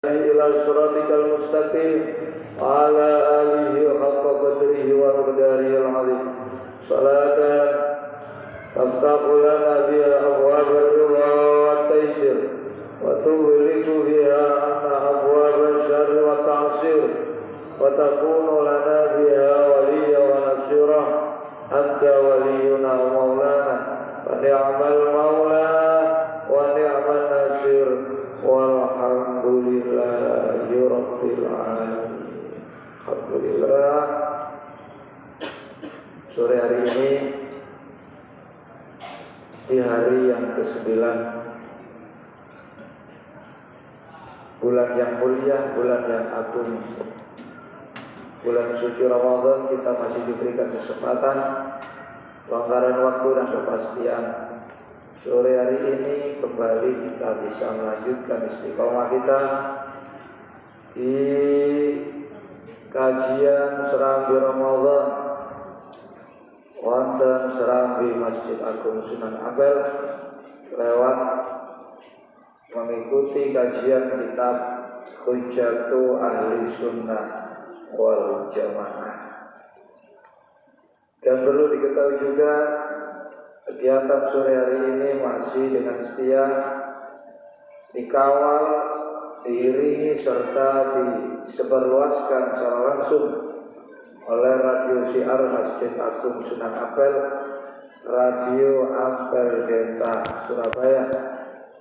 إلى صراطك المستقيم وعلى آله حق قدره ومقداره العظيم صلاة تفتح لنا بها أبواب الرضا والتيسير وتغلق بها عنا أبواب الشر والتعسير وتكون لنا بها وليا ونصيرا أنت ولينا ومولانا ونعم المولى ونعم النصير walhamdulillahi rabbil alamin. Alhamdulillah, sore hari ini di hari yang ke-9 bulan yang mulia, bulan yang agung, bulan suci Ramadan, kita masih diberikan kesempatan, kelonggaran waktu dan kepastian. Sore hari ini kembali kita bisa melanjutkan istiqomah kita di kajian Serambi Ramadan wonten Serambi Masjid Agung Sunan Ampel lewat mengikuti kajian kitab Hujjatu Ahli Sunnah wal Jamaah. Dan perlu diketahui juga, kegiatan sore hari ini masih dengan setia dikawal, diiringi serta disebarluaskan secara langsung oleh Radio Syiar Masjid Agung Sunan Ampel, Radio Ampel Denta Surabaya.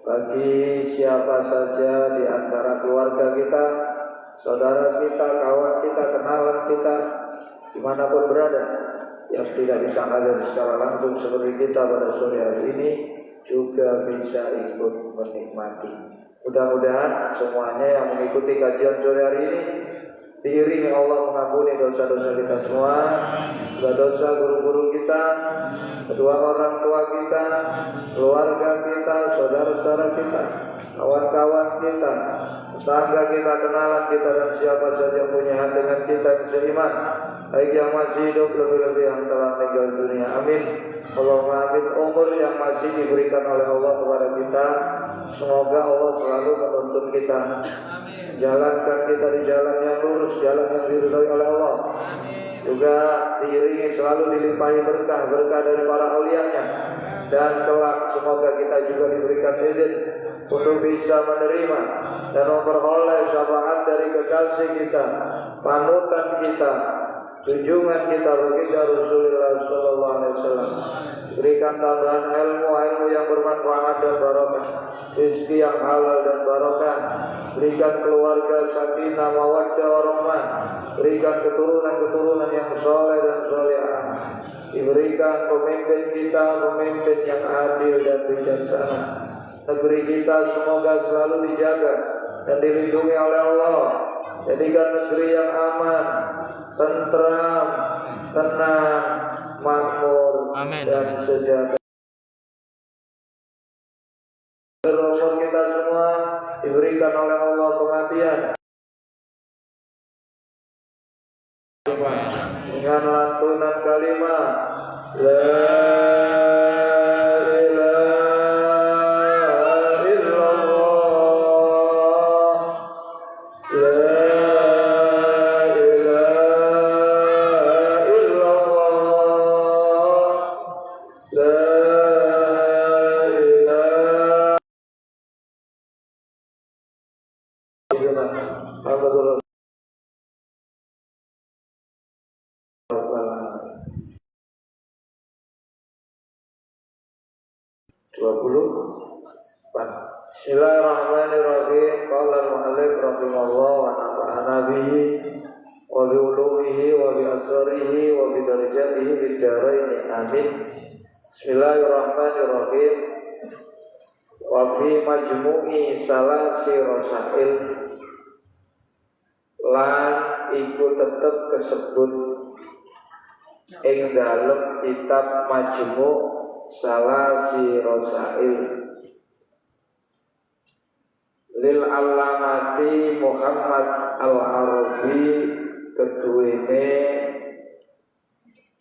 Bagi siapa saja di antara keluarga kita, saudara kita, kawan kita, kenalan kita, dimanapun berada, yang tidak bisa hadir secara langsung seperti kita pada sore hari ini, juga bisa ikut menikmati. Mudah-mudahan semuanya yang mengikuti kajian sore hari ini diiringi Allah mengampuni dosa-dosa kita semua, dosa guru-guru kita, kedua orang tua kita, keluarga kita, saudara-saudara kita, kawan-kawan kita, tetangga kita, kenalan kita, dan siapa saja yang punya hati dengan kita yang seiman, baik yang masih hidup, lebih-lebih yang telah meninggal dunia. Amin. Allahumma amin. Umur yang masih diberikan oleh Allah kepada kita, semoga Allah selalu menuntun kita, jalankan kita di jalan yang lurus, jalan yang diridhoi oleh Allah. Juga diiringi selalu dilimpahi berkah-berkah dari para aulianya, dan kelak semoga kita juga diberikan izin untuk bisa menerima dan memperoleh syafaat dari kekasih kita, panutan kita, junjungan kita baginda Rasulullah sallallahu alaihi wasallam. Berikan tambahan ilmu yang bermanfaat dan barokah, rezeki yang halal dan barokah. Berikan keluarga sakinah mawaddah warahmah. Berikan keturunan-keturunan yang soleh dan solehah. Diberikan pemimpin kita pemimpin yang adil dan bijaksana. Negeri kita semoga selalu dijaga dan dilindungi oleh Allah. Jadikan negeri yang aman, tentram, tenang, makmur, dan sejahtera. Umur kita semua diberikan oleh Allah kematian dengan lantunan kalimat Bismillahirrahmanirrahim. Qala al-mu'allif rahimahullah wa nafa'ana bihi wa bi ulumihi wa bi asrarihi wa bi darajatihi fid dharain. Amin. Bismillahirrahmanirrahim. Wa fi majmu'i salasi rasail, lan iku tetep kesebut ing dalem kitab Majmu' Salasi Rasail lil alamati Muhammad al-Arabi keduwene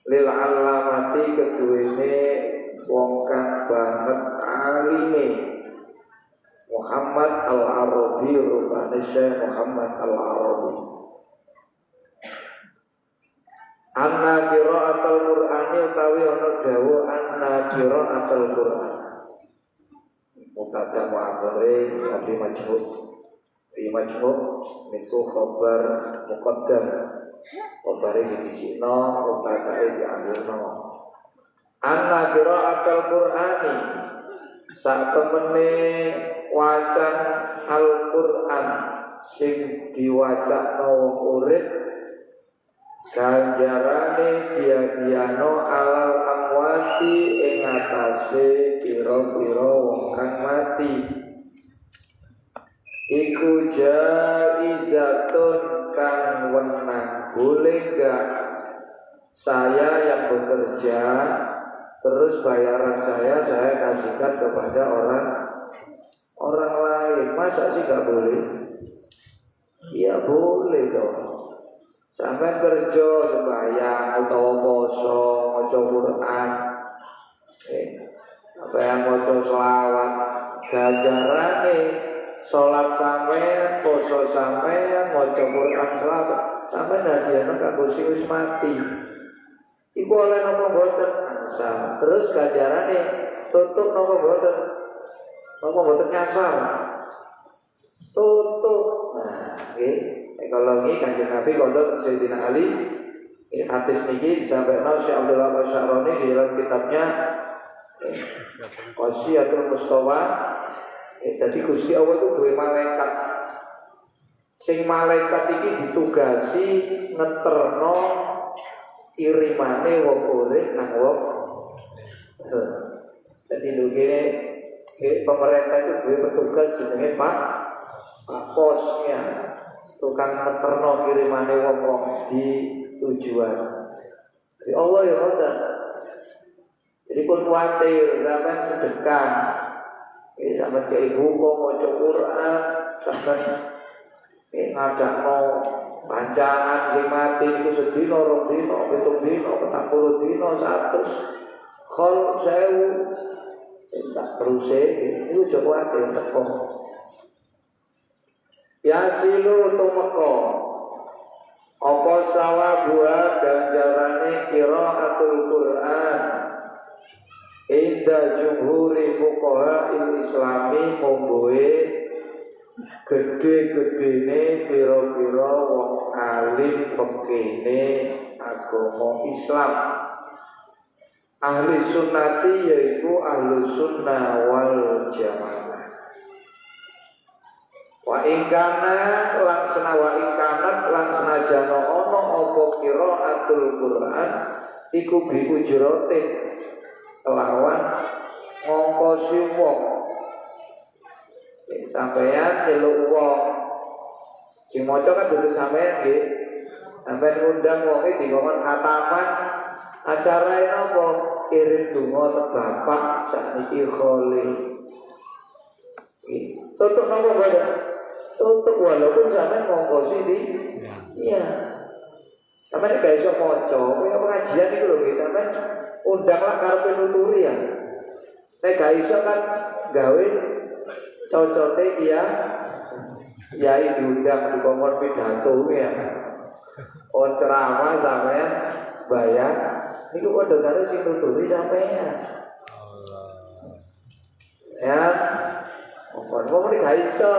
lil alamati keduwene wong kang banget alime Muhammad Al-Arabi rupane Syekh Muhammad Al-Arabi. Anna qira'atul Qur'ani utawi ana dawuh anna qira'atul Qur'an. Mutada mu'akhire fi majhul. Fi majhul niku khabar muqaddam. Khabare disikno mutadae diambilno. Anna qira'atul Qur'ani sak temene wacan Al-Qur'an sing diwacakno wong urip ganjarane dia-diano alal amwati ing atase pira-pira wong kang mati iku jaizatun kang wenang. Boleh enggak saya yang bekerja terus bayaran saya kasihkan kepada orang lain? Masa sih enggak boleh? Ya boleh dong. Sampai kerja sembahyang utawa poso maca Quran, apa yang maca selawat, ganjarane salat sampean, poso sampean, maca Quran selawat sampean hadiahna kanggo sing wis mati. Iku oleh napa mboten? Ansal. Terus ganjarane tutup napa mboten? Napa mboten nyasar? Tutup. Nah, nggih. Kalau ini Kanjeng Nabi kondok Sayyidina Ali hadis niki disampaikan Syekh Abdullah Al-Sya'rani di dalam kitabnya Qasiyatul Mustawa. Jadi Gusti Allah itu dua malaikat. Sing malaikat iki ditugasi ngeterno kirimane wong urip nang wong. Jadi lugine pemerintah itu dua petugas jenenge Pak Posnya. Tukang ngeterno kirimane wong-wong di tujuan. Jadi Allah ya ngoten. Jadi pun kuwatir sampean sedekah. Sampeyan ke ibu kok maca Quran, sampeyan ngadakno bancaan sing mati iku sedina, rong dina, 7 dina, 40 dina, 100. Khol 1000. Tak teruse iku aja kuwatir teko. Yasilu tumeka apa sawabuha ganjarane qiraatul Qur'an inda jumhuri fuqaha islami monggoe gede-gedene pira-pira wong alim fikihne agama Islam. Ahli sunnati yaiku ahlu sunnah wal jamaah. Wa ingkana langsana wa ingkanat langsana jano ono opo qiraatul Qur'an iku bi ujratin kelawan ngongkosi wong. Sampeyan delok wong sing maca kan dudu sampeyan nggih. Sampeyan ngundang wong iki dikon khataman acarae napa kirim donga Bapak sakniki kholi. Tutup napa boten? Tutup walaupun sampean ngongkosi di iya. Sampeyan gak iso maca, kowe pengajian iku lho nggih sampean undanglah karepe nuturi ya. Nek gak iso kan gawe cocote ya. Yai diundang di kongkon pidato ya. On ceramah sampean bayar niku padha karo sing nuturi sampean. Ya. Wong gak iso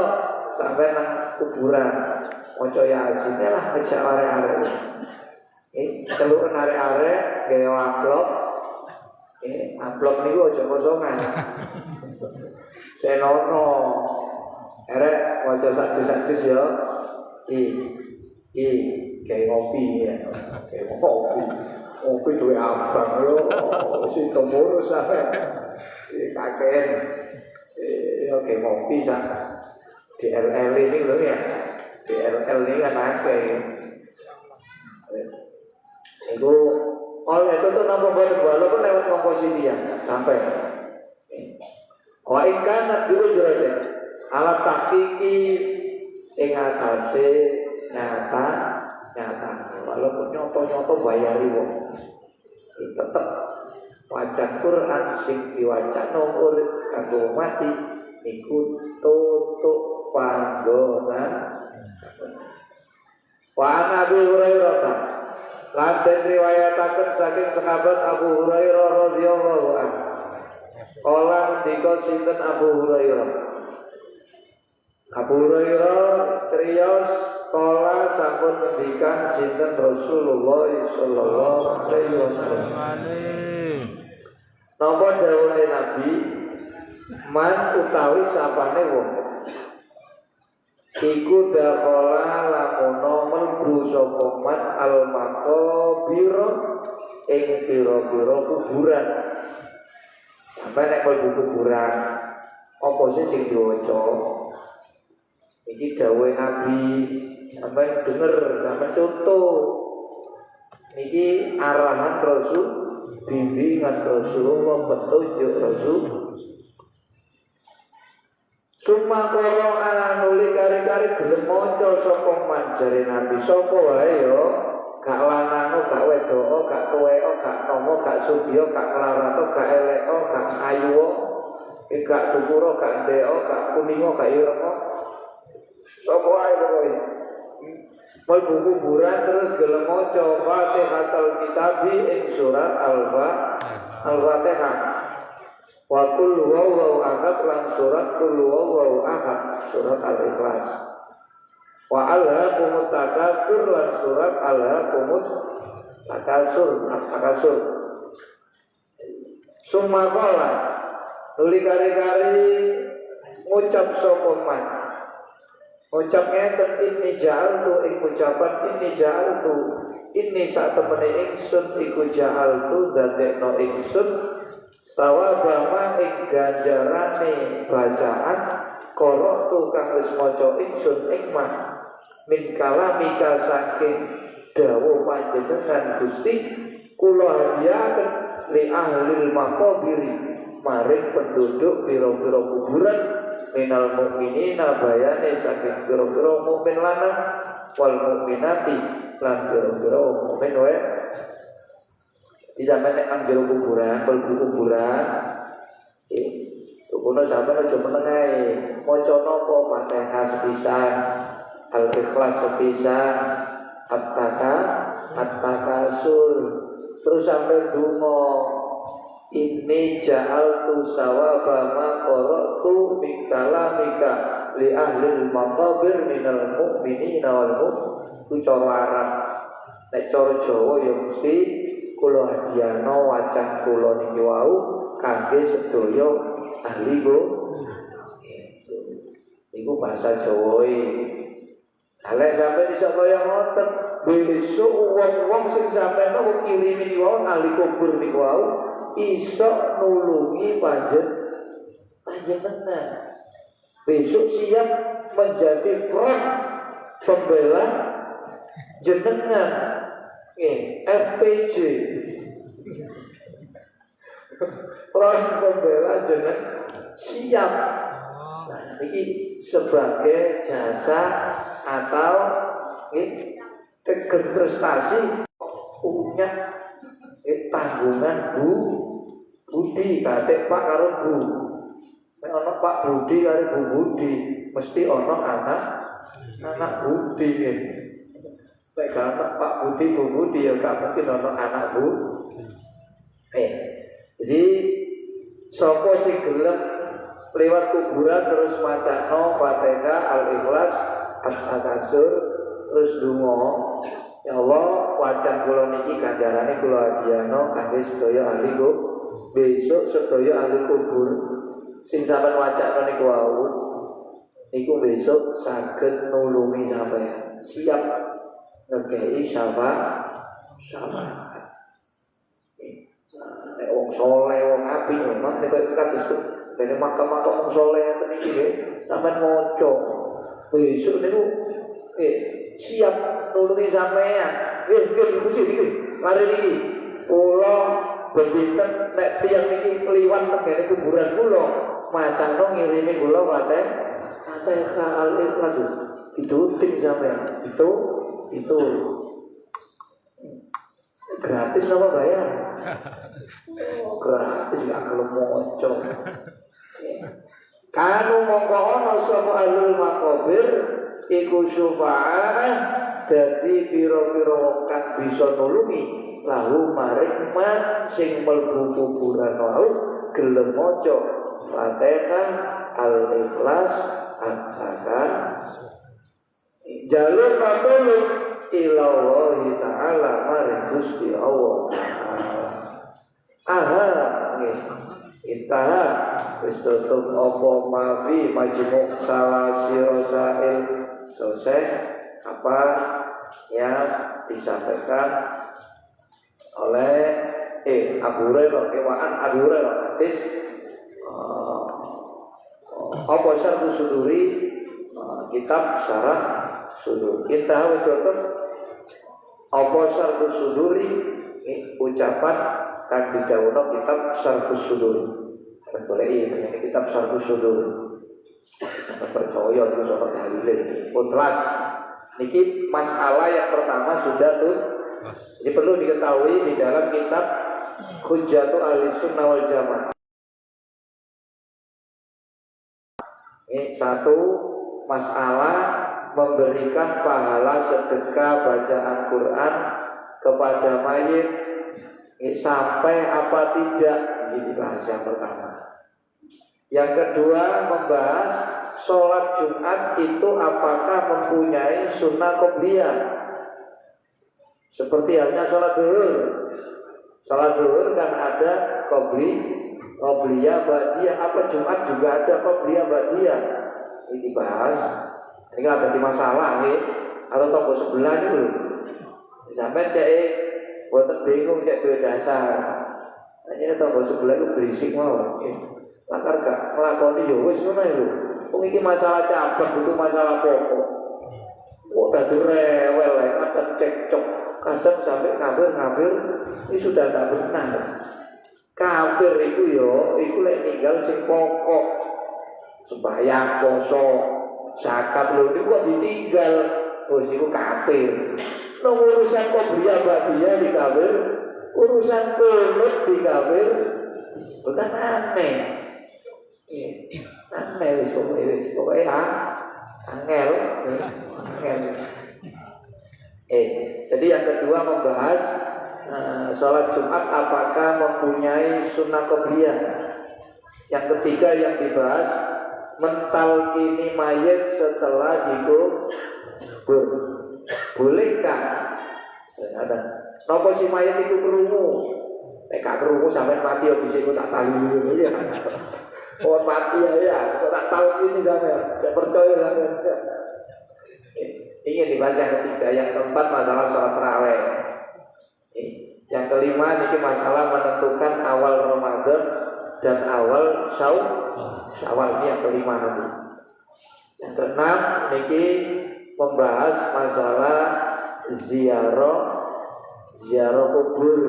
sampai nang kuburan maca Yasin lah ngejak arek-arek. Celuk arek-arek gawe amplop. Amplop niku aja kosongan. Senono. Arek maca sajus-sajus ya. Gawe ngopi ya. Gawe kopi. Kopi duwe abang yo sing tomoro sampe. Kaken. Oke ngopi sak. DLL ini loh ya, DLL ini kan akeh. Itu oleh itu tuh nampak walaupun lewat komposisi dia sampai. Wa ingkanat dulu juga alat tahqiqi ing atase nyata walaupun nyoto bayari wong. Tetep waca Quran sing diwaca nomor kanggo mati iku tutuk panggonan. Wa Abu Hurairah lan den riwayataken saking sahabat Abu Hurairah radhiyallahu anhu. Kala ngendika sinten Abu Hurairah. Abu Hurairah kriyos kala sampun ngendikan sinten Rasulullah sallallahu alaihi wasallam. Napa dawuhe Nabi, man utawi sapane wong iku dakhala lamun mlebu sapa man al maqabir ing pira-pira kuburan. Sampai nek mlebu kuburan apa sing diwaca? Iki dawuhe Nabi, sampai denger, sampai contoh. Niki arahan Rasul, bimbingan Rasulullah, petunjuk Rasul. Summa qara'a nuli kari-kari gelem maca sapa manjare Nabi sapa wae ya, gak lanang, gak wedok, gak tuwek, gak nomo, gak sugih, gak klarato, gak elek, gak ayu, gak dukura, gak ndek, gak kuning, gak ireng. Sapa wae pokoke. Mlebu kuburan terus gelem maca Fatihatul Kitabi ing surat Al-Fatihah. Wa qul huwallahu ahad lan surat qul huwallahu ahad surat Al-Ikhlas. Wa alhaqumut takatsur lan surat alhaqumut takatsur. Summa qala nuli kari-kari ngucap sapa man. Ucapnya ini ja'altu ing ucapan ini ja'altu ini saat temene ingsun iku ja'altu dadekno ingsun sawabama ing ganjarane bacaan qara'tu kang wis maca ingsun ikmah min kalamika saking dawuh panjenengan Gusti kula hadiaken li ahlil maqabiri maring penduduk pira-pira kuburan minal mu'minina bayane saking pira-pira mukmin lanang wal mukminati lan pira-pira mukmin wae. Di zaman nek anggere kuburan, kuburan kuno sampeyan aja menengae maca napa Fatihah sepisan, Al-Ikhlas sepisan, At-Takasur terus sampai donga inni ja'altu sawaba ma qara'tu min kalamika li ahli al-maqabir minal mu'minina wal mu'min. Cara Arab nek cara Jawa ya mesti kula hadiahno wacan kula niki wau kangge sedaya ahli iku bahasa Jawa Lek sampai iso kaya ngoten, besok wong-wong sing sampeyan kok kirimi wau ahli kubur niku wau iso nulungi panjenengan. Besok siap menjadi front pembela jenengan. FPJ. Front pembela jenengan siap. Nah, ini sebagai jasa atau prestasi punya tanggungan budi kate Pak karo Bu. Nek ana Pak Budi karo Bu Budi, mesti ana anak Budi nggih. Nek gak Pak Budi Bu Budi ya gak mungkin ana anak Bu. Jadi sapa sing gelem lewat kuburan terus macano Fatihah, Al-Ikhlas, At-Takasur terus donga. Ya Allah, wacan kula niki ganjarane kula hadiahno kangge sedaya ahli besok sedaya ahli kubur sing sampeyan wacana niku wau niku besok saged nulungi sampeyan. Siap ngekei syafaat. Nek wong saleh, wong apik memang nek kados dene makam-makam wong saleh niki nggih sampeyan maca. Besok niku siap nulungi sampeyan. Nggih Gusti niki. Mari niki kula bebiten nek tiyang niki kliwat tengene kuburan kula macano ngirimi kula Fatihah Al-Ikhlas dituting sampeyan. Itu gratis apa bayar? Gratis gak kalau moco. Kanu mongko ana sapa ahlul maqabir iku syufa'ah dadi pira-pira wong kang bisa nulungi lahu maring man sing mlebu kuburan wau gelem maca Fatihah Al-Ikhlas Al-Fatihah jalur patulung ilallahi ta'ala maring Gusti Allah Ta'ala. Aha nggih intaha wis tutup apa mafi majmu' salasi rosail selesai apa yang disampaikan oleh Abu Hurairah kewaan Abu Hurairah hadis apa syarh suduri kitab syarah sudur kita harus tutup apa syarh suduri ucapan kan didhawuhna kitab syarh sudur kan boleh ini kitab syarh sudur sampai percaya terus orang dalile puntlas niki masalah yang pertama sudah tuh ini perlu diketahui di dalam kitab Hujjatul Ahlussunnah wal Jamaah. Ini satu masalah memberikan pahala sedekah bacaan Quran kepada mayit sampai apa tidak, ini bahas yang pertama. Yang kedua membahas sholat Jumat itu apakah mempunyai sunnah qobliyah seperti halnya sholat zuhur. Sholat zuhur kan ada qobliyah ba'diyah, apa Jumat juga ada qobliyah ba'diyah. Ini dibahas. Ini kan ada di masalah nih. Atau toko sebelah dulu. Sampai cek buatan bingung cek dua dasar. Hanya toko sebelah itu berisik mau. Lakar gak melakoni ya wis ngono lho. Wong iki masalah cabang itu masalah pokok. Kok dadi rewel kadang cekcok, kadang sampai ngabir-ngabir ini sudah tidak benar. Kafir itu yo, itu lek tinggal sing pokok. Sembahyang, poso, zakat lho niku kok ditinggal. Wis iku kafir. Nang urusan qobliyah ba'diyah di kafir, urusan kunut di kafir bukan aneh. Angel pokoknya angel. Jadi yang kedua membahas sholat Jumat apakah mempunyai sunnah qobliyah. Yang ketiga yang dibahas mentalkini mayit setelah dikubur. Bolehkah? Nopo si mayit itu kerungu? Gak kerungu sampai mati habis itu tak tali dulu ya. Oh mati ya, kok tak tahu ini jangan, tidak percaya jangan. Ingin dibahas yang ketiga, yang keempat masalah sholat tarawih. Yang kelima ini masalah menentukan awal Ramadan dan awal Syawal ini yang kelima nanti. Yang keenam ini membahas masalah ziarah kubur.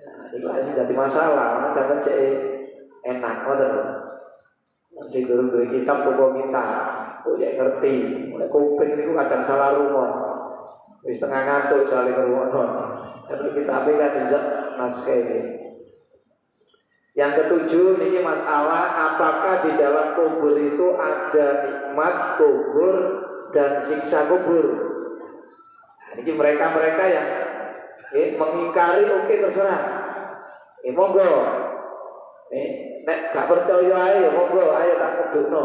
Nah, ini masih jadi masalah, jangan cek enak ngoten lho. Sing guru kitab kok minta, kok ya ngerti. Mulai kuping niku kadang salah rumah. Wis tengah ngantuk saling ngrungokno. Tapi kitab kan bisa naskah ini. Yang ketujuh ini masalah apakah di dalam kubur itu ada nikmat kubur dan siksa kubur. Nah, ini mereka-mereka yang mengingkari oke terserah. Monggo. Nek gak percaya ayo monggo ayo tak kedukno.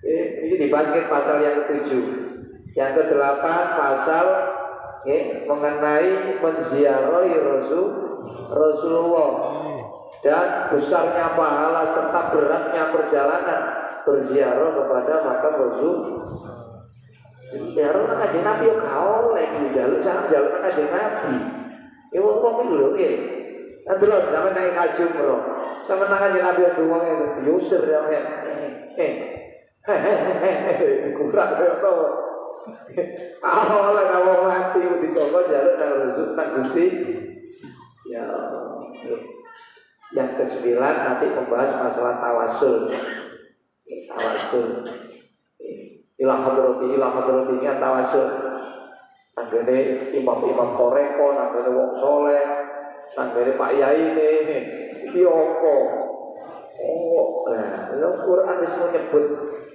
Ini dibahas pasal yang ketujuh. Yang kedelapan pasal mengenai menziarahi Rasulullah dan besarnya pahala serta beratnya perjalanan berziarah kepada makam Rasul. Ziarah nang kanjeng Nabi yo gak oleh njaluk sak njaluk nang kanjeng Nabi. Ya wong iki lho nggih. Andro sampe nang kaji umroh. Sampe nang kanjeng Nabi wong itu diusir ya. Kurang yo to. Awalnya kalau mati di koko jalur nang Rasul nang Gusti. Ya. Yang kesembilan nanti membahas masalah tawasul. Tawasul. Ilah hadrati ini tawasul. Nanggene imam-imam toreko, nanggene wong soleh, nanggene Pak Yai ini. iki apa? Oh, nah, Al-Quran wis menyebut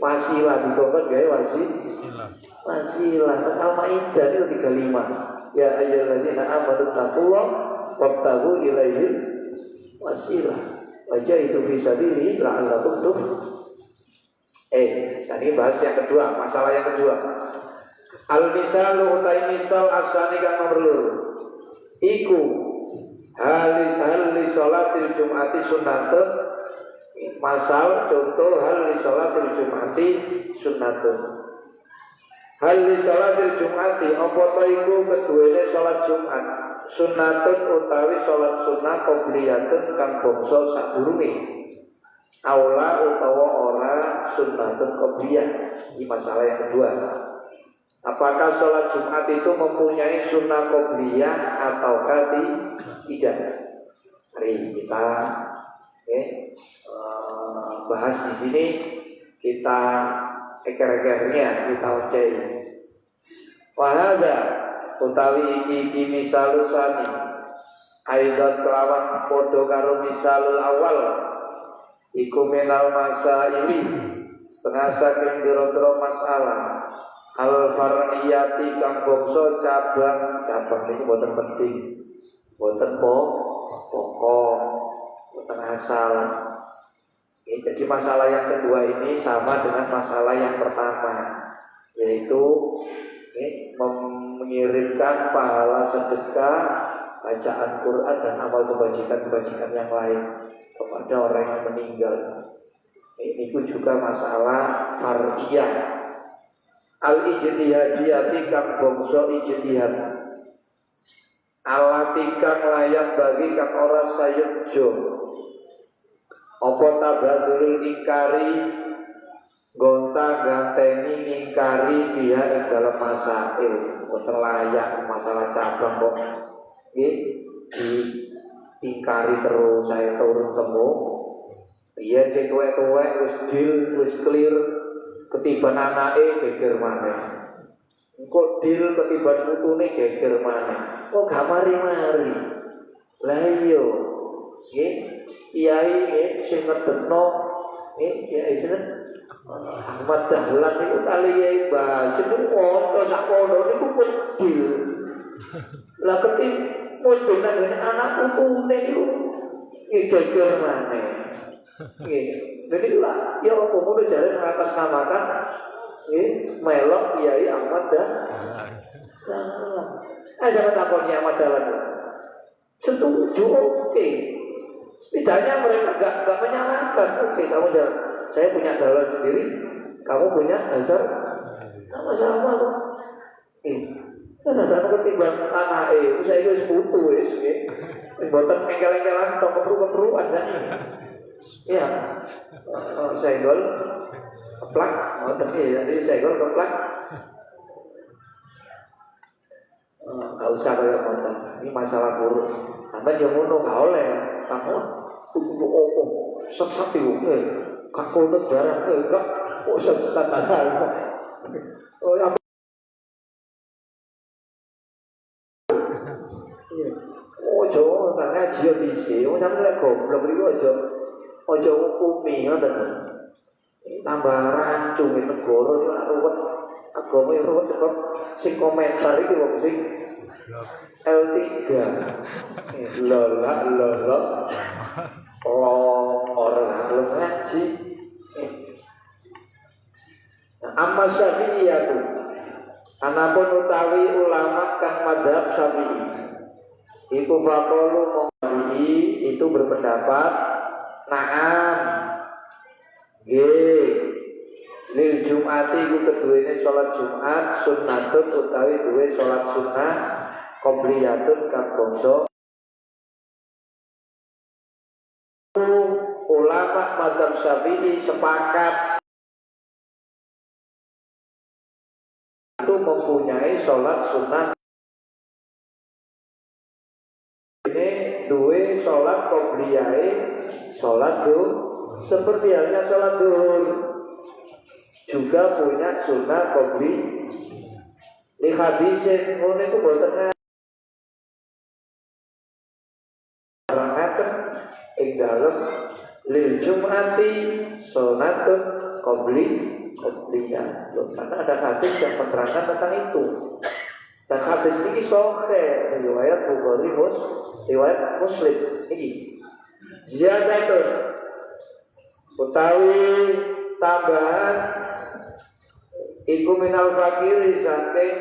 wasilah dikon gawe wasilah. Al-Maidah itu 35. Ya ayyuhalladzina amanu taqullaha wabtaghu ilaihil wasilah. Wajah itu bisa diri la'allakum tuflihun. Tadi bahas yang kedua, masalah yang kedua. Al-misalu utai misal asani kang nomor loro. Iku halis sholatil jum'ati sunnatun. Masal contoh halis sholatil jum'ati sunnatun. Halis sholatil jum'ati apa ta iku keduwene sholat Jumat. Sunnatun utawi sholat sunnah qobliyatun kang bangsa sadurunge. Aula utawa ora sunnatun qobliyah. Ini masalah yang kedua. Apakah sholat Jumat itu mempunyai sunnah qobliyah ataukah tidak? Mari kita bahas di sini, kita eker-ekernya kita ucai. Wahada utawi iki misalus sani aidan kelawan podo karo misalul awal iku menal masa ini setengah saking biro-biro masalah al-far'iyati kang bangsa cabang ini boten penting, boten pokok, boten asal. Jadi masalah yang kedua ini sama dengan masalah yang pertama, yaitu mengirimkan pahala sedekah, bacaan Quran dan amal kebajikan yang lain kepada orang yang meninggal. Ini pun juga masalah far'iyah. Al-ijtihadiyati kang bangsa ijtihad. Alatikang layak bagi kang ora sayekjo. Apa tabadulul ingkari gonta-ganteni ngingkari dia ing dalam masail. Boten layak masalah cabang kok diingkari terus. Saya turun temu biyen sing tuwek-tuwek wis clear ketiban anake geger maneh. Engko deal ketiban putune geger maneh. Kok gak mari-mari. Lah iya. Kiai sing ngedekno kiai sinten Ahmad Dahlan niku kali Kiai Basim niku sak kono niku pedil. Lah ketik mudhun nang anak putune niku geger maneh. Nggih. Jadi lah ya apa ngono jare mengatasnamakan melok Kiai Ahmad Dahlan. Jangan takoni Ahmad Dahlan. Setuju oke. Setidaknya mereka gak menyalahkan. Oke, kamu jalan. Saya punya dalil sendiri, kamu punya dasar sama-sama kok. Dasar ketimbang tanah saya itu sekutu buatan engkel-engkelan atau keperluan kan. Ya, senggol keplak, jadi senggol keplak. Gak usah kayak motor. Ini masalah buruk. Sampai yang ngono gak oleh. Kamu sesat itu, gak kunut darah, gak sesat darah. Ojo tak ngaji yo dhisik. Wong sampe lek goblok iki ojo ngukumi ngoten. Tambah rancu negara iki ora ruwet. Agama iki ruwet sebab sing komentar iki wong sing L3. Lola. Orang belum ngaji. Amma Syafi'iyatu. Anapun utawi ulama kang madhab Syafi'i. Iku faqalu Syafi'i itu berpendapat na'am. Lil Jum'ati iku keduwene salat Jumat sunnatun utawi duwe salat sunnah qobliyatun kang bangsa ulama mazhab Syafi'i sepakat itu mempunyai sholat sunnah. Ini dua sholat qobliyah, sholat duhur seperti halnya sholat duhur juga punya sunnah qobli. Li hadisin ngono iku boten ing ing dalem lil jum'ati sunatun qobliyah. Karena ada hadis yang menerangkan tentang itu. Dan hadis ini sahih riwayat Bukhari riwayat Muslim ini. Ziyadatun utawi tambahan iku minal fakiri saking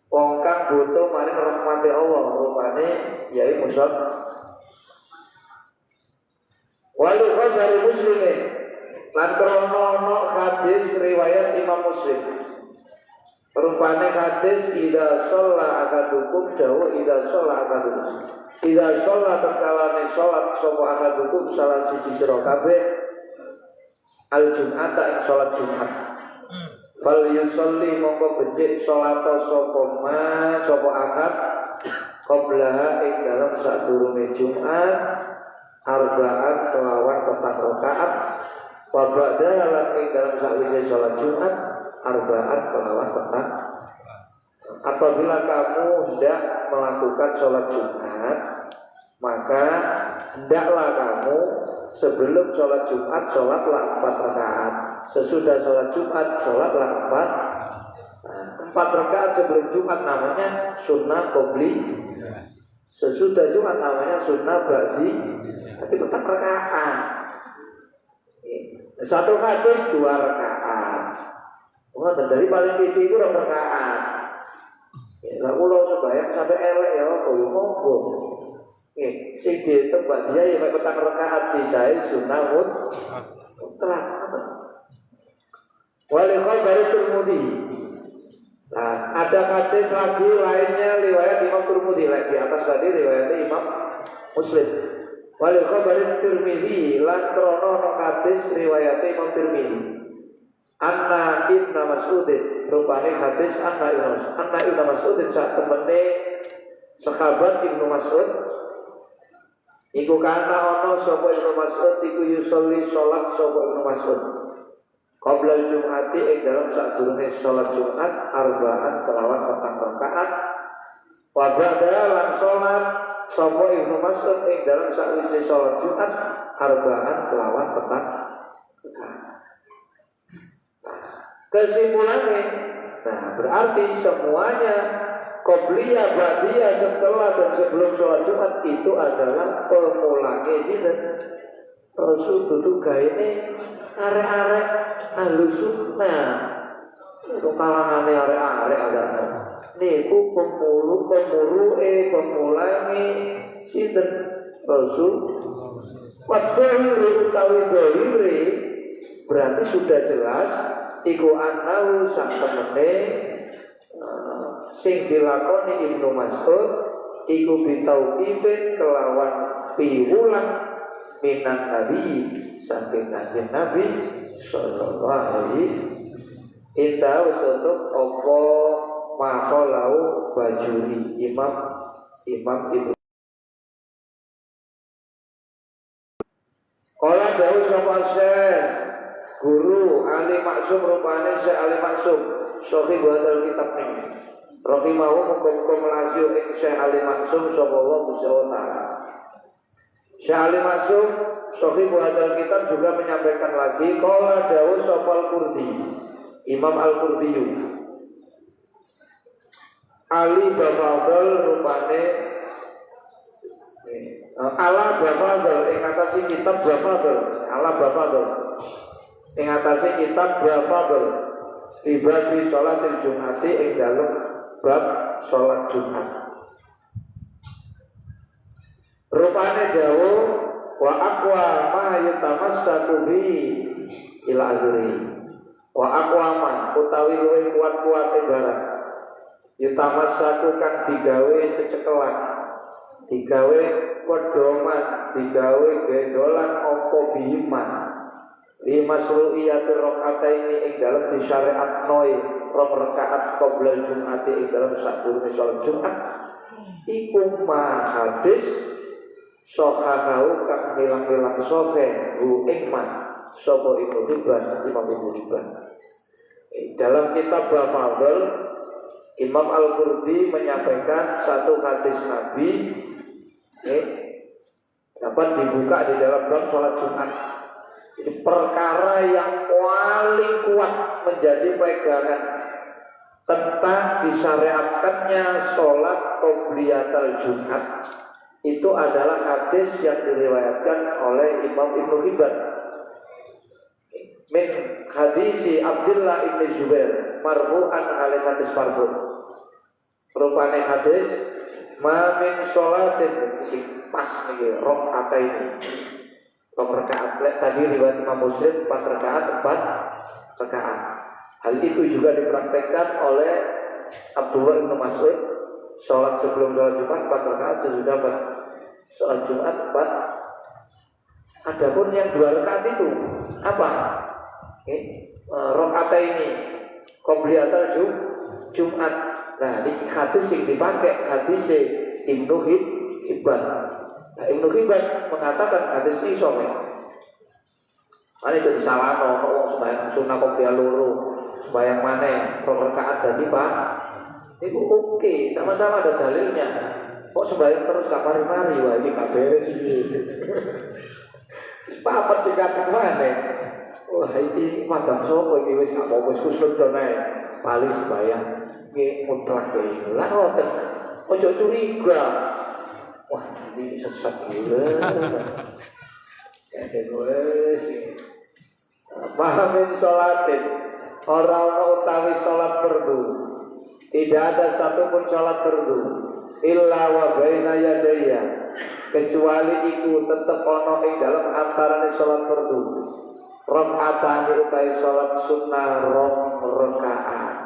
wong kang butuh maring rahmati Allah rupane yai musab walu dari muslimin lan krono hadis riwayat Imam Muslim rupane hadis idza shalla akadukum jauh idza shalla akadukum idza shalla takalane salat sapa akadukum salah siji sira kabeh al jum'ata ing salat Jumat fal yusolli mongko becik salata sapa akad qablaha ing dalem sadurunge Jumat arba'an kelawan petang rakaat wa ba'da lan ing dalem sakwise salat Jumat arba'an kelawan petang. Apabila kamu hendak melakukan salat Jumat maka hendaklah kamu sebelum sholat Jumat sholatlah 4 rakaat. Sesudah sholat Jumat sholatlah 4 rakaat sebelum Jumat namanya sunnah qobli. Sesudah Jumat namanya sunnah ba'di. Tapi 4 rakaat. Satu hadis 2 rakaat. Dari paling tinggi itu 2 rakaat. Lah kula sembahyang sampai elek ya koyo monggo. Sing ditembak dia ya petang rakaat sisae sunnah mutlak. Wali khabari Tirmidzi. Nah, ada hadis lagi lainnya riwayat Imam Tirmidzi lagi di atas tadi riwayat Imam Muslim. Wali khabari Tirmidzi lan krono hadis riwayat Imam Tirmidzi. Anna Ibnu Mas'ud rupane hadis Anna Ibnu Mas'ud sak temene sahabat Ibnu Mas'ud iku kana ana sapa Ibnu Mas'ud iku yusolli salat sapa Ibnu Mas'ud qabla Jum'ati ing dalem sadurunge salat Jumat arba'an kelawan 4 rakaat wa ba'da lan salat sapa Ibnu Mas'ud ing dalem sakwise salat Jumat arba'an kelawan 4 rakaat. Kesimpulannya, nah berarti semuanya qobliyah, ba'diyah setelah dan sebelum sholat Jumat itu adalah pemulangnya sinten. Rasul dudu gaene arek-arek ahlus sunnah. Itu kalangane arek-arek agama. Niku pemulange sinten Rasul. Wadhahir utawi dhahire berarti sudah jelas iku anahu sak temene sing dilakoni Ibnu Mas'ud iku bitauqifin kelawan piwulang minan Nabi saking kanjeng Nabi sallallahu alaihi wasallam untuk apa maqalau Bajuri Imam Ibnu kala dawuh sapa Syekh guru Ali Maksum rupane Syekh Ali Maksum sahih hadal kitab ini rahimahu mukum lasio ing Syekh Ali Maksum sallallahu alaihi wasallam. Syekh Ali Maksum sahih hadal kitab juga menyampaikan lagi qala dawuh sapa Al-Qurdi Imam Al-Qurdi Ali Bafadl rupane ala Bafadl ing atase kitab Bafadl ala Bafadl ing atase kitab Bafadl tiba di sholatil Jum'ati ing dalem bab sholat Jumat. Rupane dawuh wa aqwa ma yutamassaku bi ila azri. Wa aqwa ma utawi luwih kuat-kuate barang yutamassaku kang digawe cecekelan, digawe pedoman, digawe gendolan apa biman. Lima suru'iyati rokataini ing dalam disyariat noi rong rakaat qoblal Jum'ati ing dalam sadurunge salat Jumat iku ma hadis sohahahu kang milang-milang sohe hu ikman sopo Ibnu Hibban Imam Ibnu Hibban. Dalam kitab Bafadl Imam Al-Qurdi menyampaikan satu hadis Nabi dibuka di dalam bab sholat Jumat. Jadi perkara yang paling kuat menjadi pegangan tentang disyariatkannya sholat qobliyatul Jumat itu adalah hadis yang diriwayatkan oleh Imam Ibnu Hibban min hadisi Abdullah ibn Zubair marfu'an alai hadis marfu'. Rupane hadis ma min sholatin pas nih rakaat ini. Rakaat tadi riwayat Imam Muslim 4 rakaat 4 rakaat. Hal itu juga dipraktekkan oleh Abdullah bin Mas'ud, sholat sebelum sholat Jumat 4 rakaat, sesudah sholat Jumat 4. Adapun yang 2 rakaat itu apa? Rakaat ini qobliyatul Jumat. Nah, ini hadis yang dipakai hadis Ibnu Hibban. Nah, Ibnu Hibban mengatakan hadis ini sahih. Mana itu disalahno wong sembahyang sunah qobliyah loro. Sembahyang mana rakaat tadi Pak? Itu oke, sama-sama ada dalilnya. Kok sembahyang terus gak mari-mari? Wah, ini gak beres ini. Papat dikatakan mana? Wah, ini madhab sapa iki wis gak apa-apa wis kusnul donae. Paling sembahyang nggih mutlak iki. Lah ngoten. Ojo curiga. Wah, ini sesat gila. Kayak wis. Pahamin sholatin. Orang utawi sholat fardu. Tidak ada satupun sholat fardu illa wa baina yadayya, kecuali iku tetep ana ing dalam antarane sholat fardu rakaatan utawi sholat sunnah rakaat.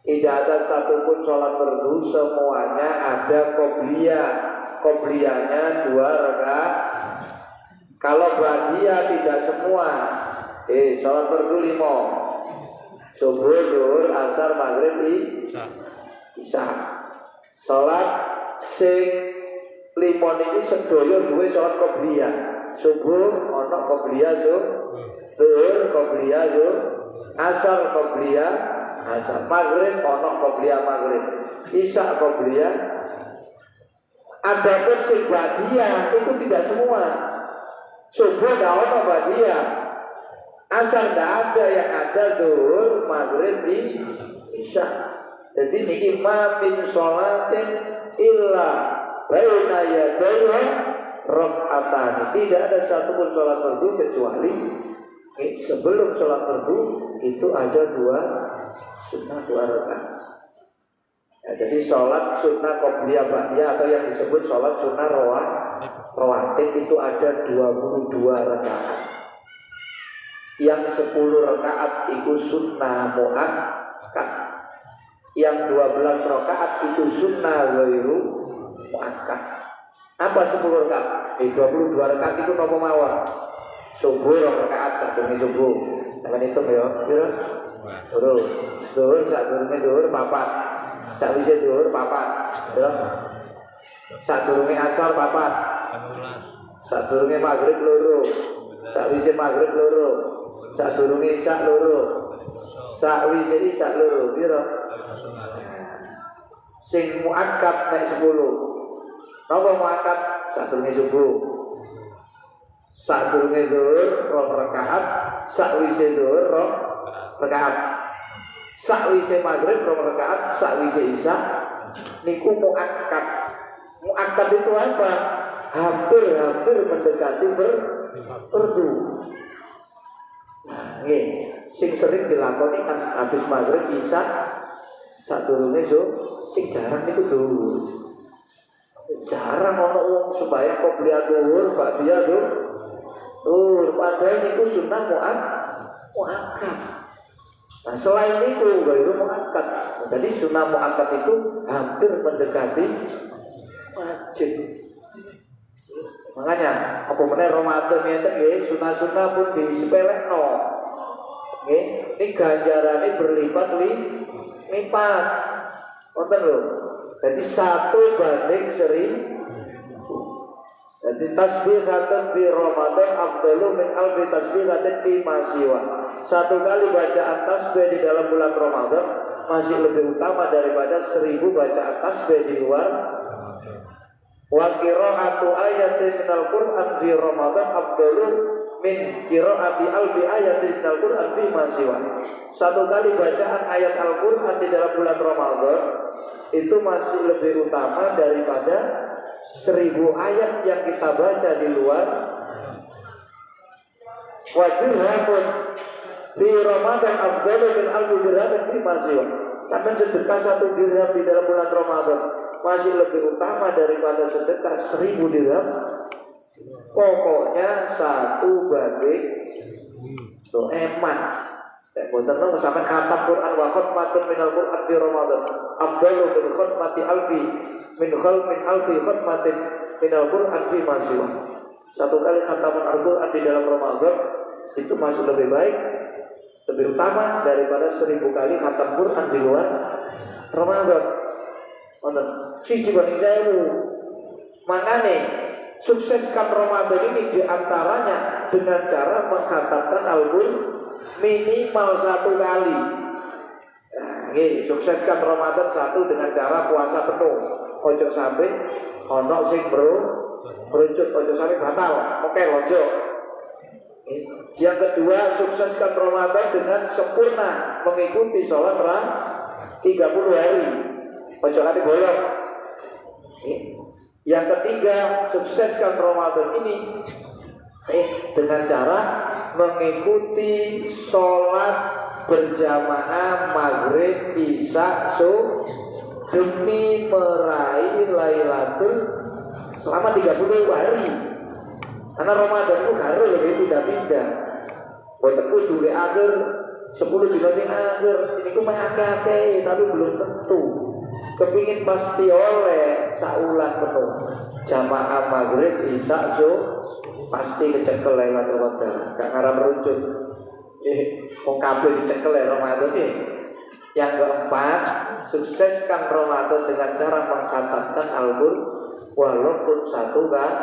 Tidak ada satupun sholat fardu semuanya ada qobliyah. Qobliyahnya 2 rakaat. Kalau ba'diyah tidak semua. Sholat fardu 5. Subuh, zuhur, asar, maghrib, isya. Sholat sing 5 ini sedaya duwe sholat qobliyah. Subuh ana qobliyah zuhur, qobliyah zuhur, asar qobliyah asar, maghrib ana qobliyah maghrib, isya qobliyah. Adapun sing ba'diyah itu tidak semua. Subuh ndak ana ba'diyah. Asar tidak ada, yang ada zuhur, maghrib, isya. Jadi niki ma min sholatin illa baina yadayha rakaatan. Tidak ada satupun sholat fardu kecuali sebelum sholat fardu itu ada 2 sunnah 2 rakaat. Ya, jadi sholat sunnah qobliyah ba'diyah atau yang disebut sholat sunnah rawatib itu ada 22 rakaat. Yang 10 rakaat itu sunnah muakkad, yang 12 rakaat itu sunnah ghairu muakkad. Apa 10 rakaat? 22 rakaat itu napa mawon? Subuh 2 rakaat sadurunge subuh. Sampeyan hitung ya, piro? Terus zuhur sadurunge zuhur 4. Sakwise zuhur 4. Ya. Sadurunge asar 4. Sadurunge maghrib 2. Sakwise maghrib 2. Sadurunge isya 2. Sakwise isya 2. Piro? Sing muakkad nek 10. Napa muakkad? Sadurunge subuh. Sadurunge zuhur 2 rakaat, sakwise zuhur 2 rakaat. Sakwise maghrib 2 rakaat, sakwise isya niku muakkad. Muakkad itu apa? Hampir mendekati fardu. Nah, sing sering dilakoni kan habis maghrib isya sadurunge sing jarang niku dhuwur. Jarang ana wong sembahyang qobliyah dhuwur, ba'diyah dhuwur. Padahal niku sunnah muakkad. Nah, selain itu ghairu muakkad. Jadi sunnah muakkad itu hampir mendekati wajib. Makanya apa meneh Ramadan ngeten nggih, sunah-sunah pun disepelekno. Nggih, ini ganjarane berlipat lipat. Wonten lho. Jadi 1 banding 1000. Jadi tasbihatun fi Ramadan afdalu min alfi tasbihatin fi masiwa. 1 kali bacaan tasbih di dalam bulan Ramadan masih lebih utama daripada 1000 bacaan tasbih di luar Wa qira'atu ayatin minal Qur'an fi Ramadan afdalu min qira'ati alfi ayatin minal Qur'an fi ma siwa. Satu kali bacaan ayat Al-Qur'an di dalam bulan Ramadan itu masih lebih utama daripada 1000 ayat yang kita baca di luar. Wa dirhamun fi Ramadan afdalu min alfi dirhamin fi ma siwa. Sampai sedekah 1 dirham di dalam bulan Ramadan masih lebih utama daripada sedekah 1000 dirham. Pokoknya 1/1000 itu eman. Bener sampai khatam Quran wa khatmatun minal Quran fi Ramadan afdalu min khatmati alfi min alfi khatmatin minal Quran fi ma siwa. Satu kali khataman Al-Quran di dalam Ramadan itu masih lebih baik, lebih utama daripada 1000 kali khatam Quran di luar Ramadan. Siji banding 1000. Makanya sukseskan Ramadan ini diantaranya dengan cara mengkhatamkan Al-Quran minimal 1 kali. Nah, sukseskan Ramadan 1 dengan cara puasa penuh. Ojo sampai ono sing merucut, ojo sampai batal. Oke, ojo. Yang kedua, sukseskan Ramadan dengan sempurna mengikuti sholat 30 hari. Ojo kali bolong. Yang ketiga, sukseskan Ramadan ini dengan cara mengikuti sholat berjamaah maghrib, isya, subuh demi meraih Lailatul selama 30 hari. Karena Ramadan itu harus lebih pindah-pindah. Buatku dulu akhir 10 dino sing akhir ini ku akeh tapi belum tentu. Kepingin pasti oleh saulan penuh jamaah maghrib, isya, subuh pasti kecekel Lailatul Qadar. Gak ngarep merucut. Wong kabeh dicekel Ramadan iki. Yang keempat, sukseskan Ramadan dengan cara mengkhatamkan Al-Qur'an walaupun 1 kali.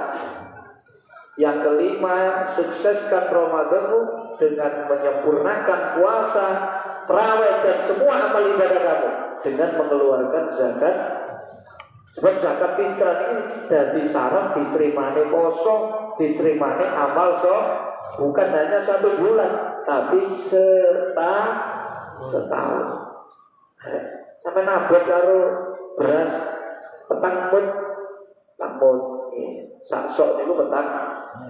Yang kelima, sukseskan Ramadanmu dengan menyempurnakan puasa, tarawih dan semua amal ibadah kamu dengan mengeluarkan zakat. Sebab zakat fitrah ini jadi syarat diterimane poso, diterimane amal bukan hanya 1 bulan, tapi setahun. Sampai nabot karo beras petang mut, sak sok itu petang.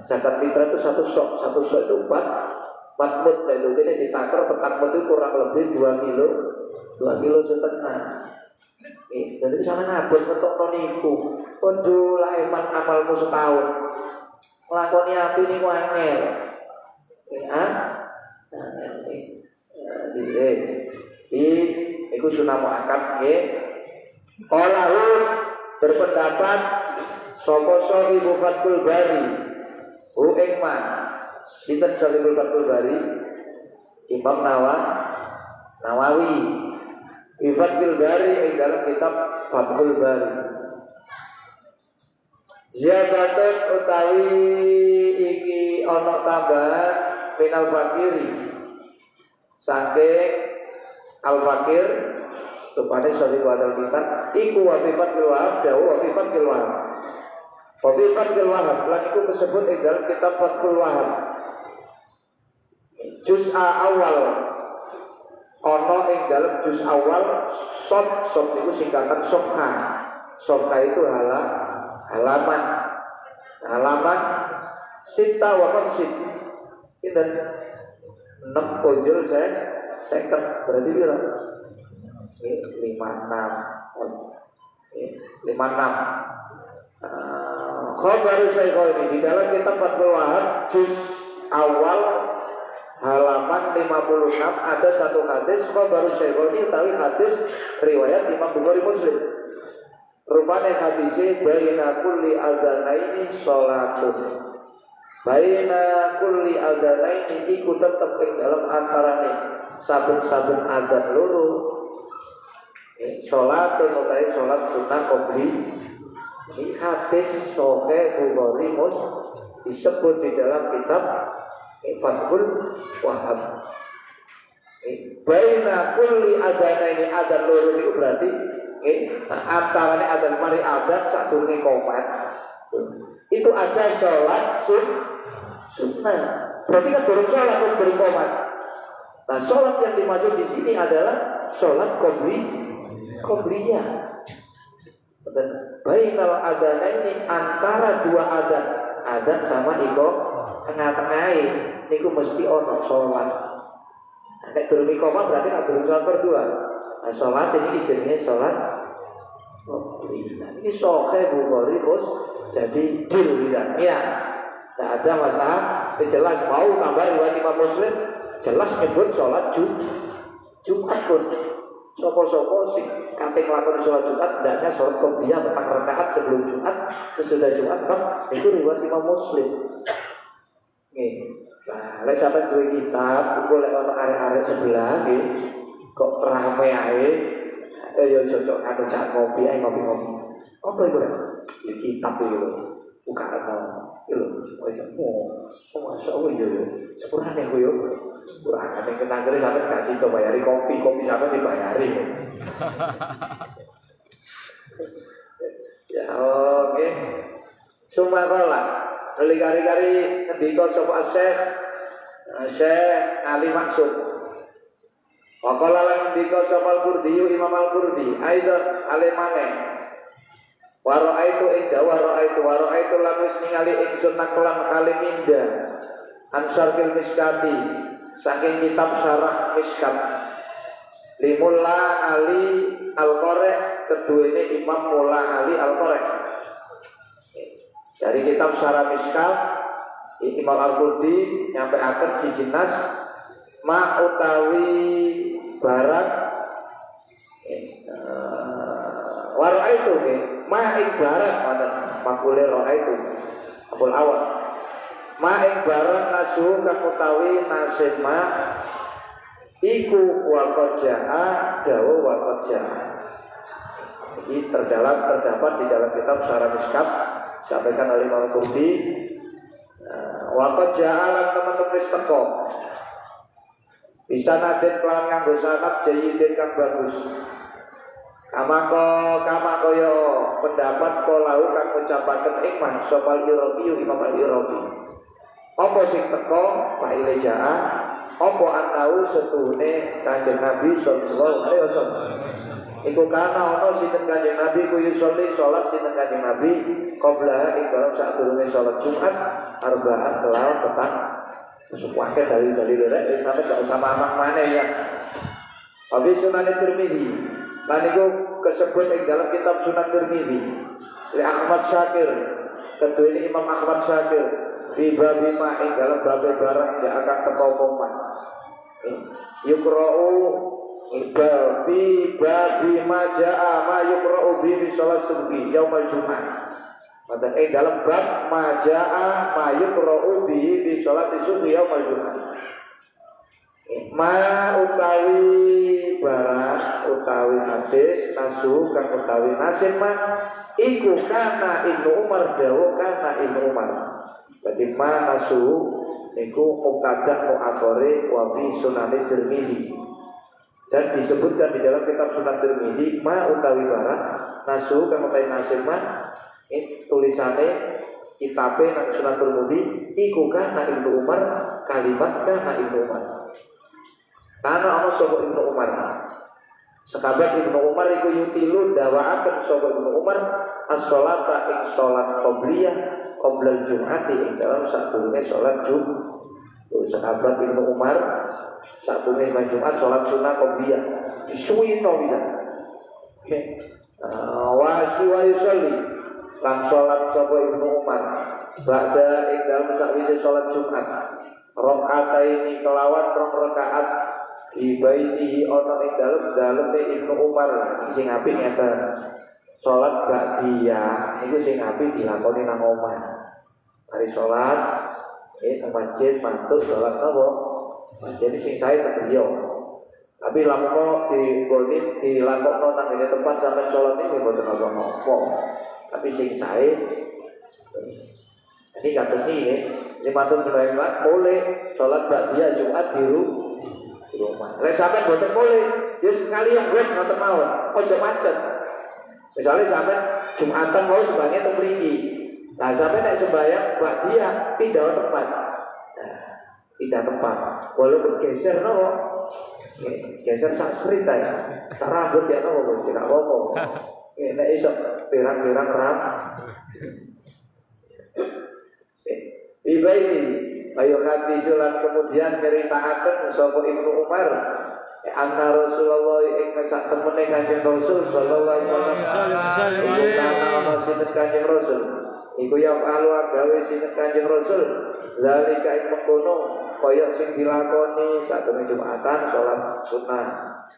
Zakat fitrah itu 1 sok itu 4 mut. Lalu ini ditakar petang mut itu kurang lebih 2 kilo setengah. Jadi sama nabut ketok niku. Kondo lah eman amalmu setahun. Nglakoni api niku angel. Iku sunah muakkad nggih. Qalahu berpendapat sapa Ibu Fathul Bari. Ing man. Sinten Ibu Fathul Bari? Imam Nawawi. Fathul Bari dalam kitab Fathul Bari. Ziyadatun utawi iki ana tambahan minal fakiri saking al-fakir rupane sari wadal kitab iku wafifat kilwahab dawu wafifat kilwahab lan iku disebut dalam kitab Fathul Wahab juz'a awal. Ono ing dalam juz awal sot itu singkatan sofha. Sofha itu halaman sita wa khamsin. Itu 6 pojol second berarti berapa? 56. Khabaru Syaikhaini di dalam kitab Fathul Wahab juz awal halaman 56 ada 1 hadis baru Syaikhaini utawi hadis riwayat Imam Bukhari Muslim. Rupane hadise baina kulli adzanaini salatun. Baina kulli adzanaini iku tetep ing dalam antarane saben-saben adzan loro. Salatun utawi salat sunah qabli. Ini hadis sahih Bukhari Muslim disebut di dalam kitab Fathul Wahab. Baina kulli adzanaini adzan loro itu berarti Antaranya ada mari adat sadurunge qomat. Itu ada sholat sunnah. Berarti kan durung sholat durung qomat. Nah, sholat yang dimaksud di sini adalah sholat qobliyah. Bainal adana ini antara dua adat sama iko tengah-tengahin niku mesti ono sholat. Nek durung iqamah berarti nek durung sholat berdua. Nah, sholat ini jenenge sholat qobliyah. Ini sahih Bukhari bos. Jadi deal ya. Tidak ada masalah. Jelas mau tambah riwayat Imam Muslim jelas nyebut sholat Jumat pun. Sopo-sopo sing kate nglakoni sholat Jumat hendaknya sholat qobliyah petang rakaat sebelum Jumat, sesudah Jumat itu riwayat Imam Muslim. Nggih. Nah, lek sampeyan duwe kitab, engko lek ana arek-arek sebelah nggih, kok rame ae. Ya cocok karo cak kopi ae ngopi-ngopi. Apa iku rek? Iki kitab iki lho. Bukan iki lho. Masya Allah ya. Sepurane aku yo. Wah, nek kenangane sampe kasih to bayari kopi sampe dibayari. Ya, oke. Sumakola, kali-kali ngendika sapa Syekh Ali Maksum. Waqala lan ngendika sapa Al-Qurdi Imam Al-Qurdi, aidan alemane. Waraitu lan wis ningali ingsun naklan kali minda. Ansarkil Miskati saking kitab Syarah Miskat Limulla Ali Al-Qari keduene Imam Mulla Ali Al-Qari. Dari kitab Syarah Miskat Imam Al-Qurdi nyampe akan jijinas ma utawi barat waraitu ma ing barat mafule roaitu abul awal ma ing barat nasu kang utawi nasib ma iku waqad jaa dawa waqad jaa. Ini terdapat di dalam kitab Syarah Miskat disampaikan oleh Imam Qurdi. Waqad jaa lan teman-teman teko bisa nadin kelawan nganggo sanad jayyidin kang bagus. Kamako yo pendapat kolau kang ngucapaken ikmah sopal Irabi Imam Al-Irabi. Apa sing teko faile jaa apa antau setune Kanjeng Nabi sallallahu alaihi wasallam. Iku kana ana sinten Kanjeng Nabi ku yusolli salat sinten Kanjeng Nabi qabla ing dalam sadurunge salat Jumat arba'an kelawan petang. Sesuatu dari lirek sampai gak usah mamang maneh ya. Abi Sunan Tirmidzi lan iku kesebut ing dalam kitab Sunan Tirmidzi li Ahmad Syakir kedua ini Imam Ahmad Syakir fi babi ma ing dalam babe barang yang akan teko koma yukra'u fi babi ma ja'a ma yukra'u bi salat subuh yaumul Jumat. Maka dalam bab ma ja'a ma yukra'u bi salat subuh yaumul Jumat. Ma utawi barang utawi hadis nasu kang utawi nasib ma iku kana Ibnu Umar dawu kana Ibnu Umar. Jadi ma nasu iku mubtada muakhore wa fi Sunan Tirmidzi. Dan disebutkan di dalam kitab Sunan Tirmidzi ma utawi barang nasu kang utawi nasib ma tulisane kitabe nang Sunan Tirmidzi iku kana Ibnu Umar kalimat kana Ibnu Umar. Karena ana sapa Ibnu Umar. Sekabat Ibnu Umar iku yutilu dawaaken sapa Ibnu Umar as-sholata ing salat qobliyah qoblal Jum'ati ing dalam sadurunge salat Jumat. Sekabat Ibnu Umar sadurunge salat Jumat salat sunah qobliyah disuwino bisa. Wa yusolli lan salat sapa Ibnu Umar ba'da ing dalam sakwise salat Jumat rakaataini kelawan rong rakaat di baiti ana ing dalem Ibnu Umar sing apik ngeten salat ba'diyah niku sing apik dilakoni nang omah. Hari salat nang masjid mantuk salat apa? Jadi sing sae tak yo. Tapi lamun dilakokno nang tempat sampe salat niku mboten apa-apa. Tapi sing sae ini kados iki limatun Sulaiman boleh salat ba'diyah Jumat di rumah. Lek sampean boten boleh, ya sekalian wis ngoten mawon. Aja macet. Misalnya sampai Jumatan mau sebanyak itu mriki. Nah, sampai nek sembahyang dia pindah tempat. Nah, pindah tempat. Walaupun geser nopo. Geser sak serita ya. Sak rambut ya nopo Bos, tidak apa-apa. Nek iso pirang-pirang ram. Ibaini ayo hati sulan kemudian ceritakan sapa Ibnu Umar anna Rasulullah ing sak temene Kanjeng Rasul sallallahu alaihi wasallam ana sinten Kanjeng Rasul iku ya alu gawe sinten Kanjeng Rasul zalika ing mengkono kaya sing dilakoni sak temene Jumatan salat sunah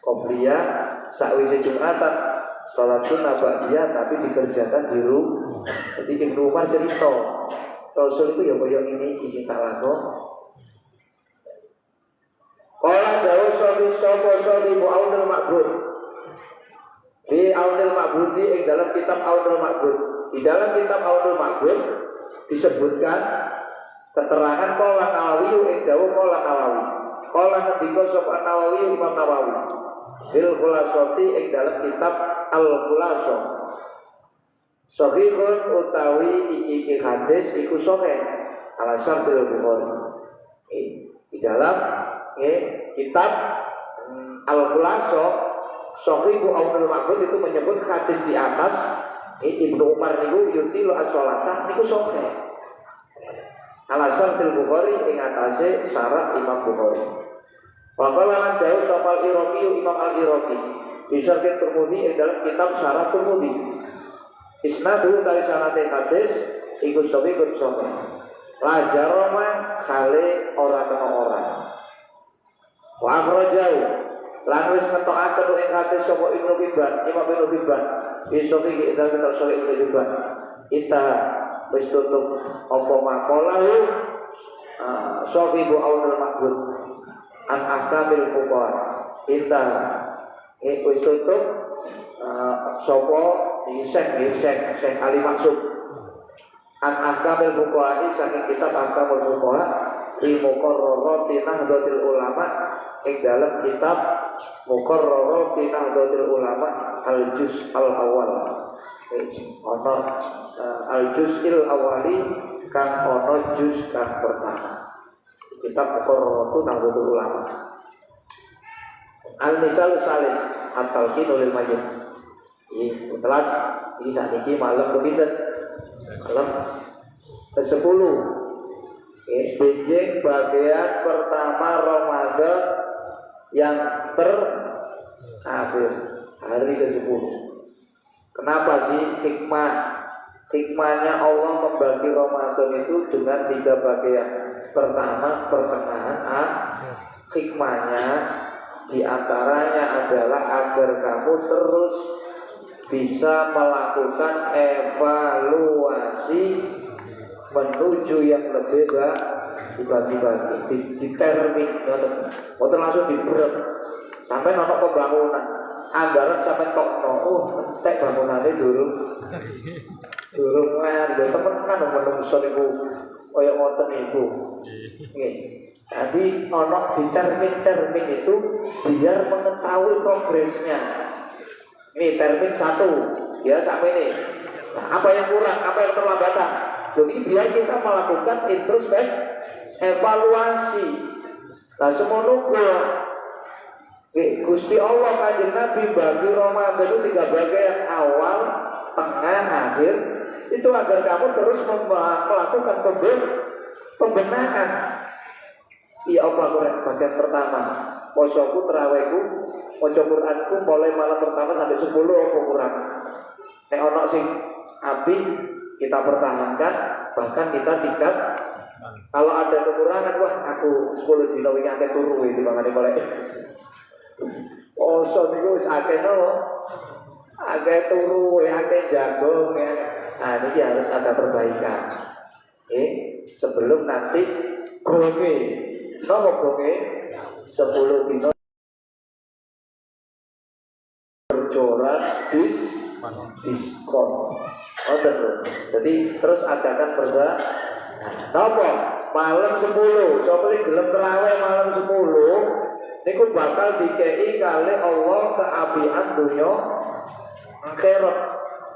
qobliyah sakwise Jumatan salat sunah ba'diyah tapi dikerjakan di rumah. Jadi Ibnu Umar cerita Rasul itu ya kaya ini isi tak lakon. Kala dawuh sapa Ibu Aunul Ma'bud. Di Aunul Ma'bud ing dalam kitab Aunul Ma'bud. Di dalam kitab Aunul Ma'bud disebutkan keterangan kala Nawawi ing dawuh kala Nawawi. Kala ngendika sapa Nawawi Imam Nawawi. Bil Khulasati ing dalam kitab Al-Khulasah. Sahihun utawi iki hadis iku sahih ala syartil Bukhari. Di dalam kitab Al-Khulasah Sahih Aunul Ma'bud itu menyebut hadis di atas Ibnu Umar niku yutilu as-sholata niku sahih. Ala syartil Bukhari ing atase syarat Imam Bukhari. Waqala dawuh sapa Al-Iraqi Imam Al-Iraqi bisa Tirmidzi ing dalam kitab Syarah Tirmidzi. Isnadu dari sanate hadis iku sahih sahih. La jaroma khale ora kena ora. Wa akhrajau lan wis ngetokaken ing hadis sapa Ibnu Hibban, Imam Ibnu Hibban. Iso iki kita kita sahih Ibnu Hibban. Ita wis tutup apa makalahu sahibu Aunul Ma'bud an ahkamil fuqaha. Ita wis tutup sapa Syekh Ali Maksud an ahkamil fuqaha saking kitab ahkamul fuqaha di muqarrarati Nahdlatul Ulama ing dalam kitab muqarrarati Nahdlatul Ulama al-juz al-awwal ono al-juz'il awwali kang ono juz kang pertama kitab muqarraratu Nahdlatul Ulama al-misal salis at-talqin lil mayyit. Telas ini saat ini malam ke-10 Benjing bagian pertama Ramadan yang terakhir hari ke-10. Kenapa sih hikmahnya Allah membagi Ramadan itu dengan 3 bagian. Pertama pertengahan hikmahnya diantaranya adalah agar kamu terus bisa melakukan evaluasi menuju yang lebih dibagi-bagi, ditermin, atau langsung diberem sampai nono pembangunan, anggaran sampai tokno, entek bangunannya dulu kan, temen kan menungso ibu, koyok ngoten ibu, jadi nono ditermin itu biar mengetahui progresnya. Ini termin 1 ya sampai ini. Nah, apa yang kurang, apa yang terlambatan? Jadi biar kita melakukan introspeksi, evaluasi. Nah semono Gusti Allah Kanjeng Nabi bagi Ramadan itu 3 bagian, awal, tengah, akhir. Itu agar kamu terus melakukan pembenahan. Iya apa bagian pertama? Posoku, terawihku, maca Qur'anku mulai malam pertama sampai 10 apa kurang. Nek ono sing api kita pertahankan, bahkan kita tingkat. Kalau ada kekurangan, wah aku 10 dina wingi akeh turu iki mangane golek. Poso niku wis akeh no. Akeh turu, akeh jago ya. Nah, ini harus ada perbaikan. Sebelum nanti gonge. Nopo gonge 10 dina bercorak diskon. Jadi terus adakan nopo malam 10. Sopo sing gelem terawih malam 10 niku bakal dikei kali Allah keapian dunya akhirat.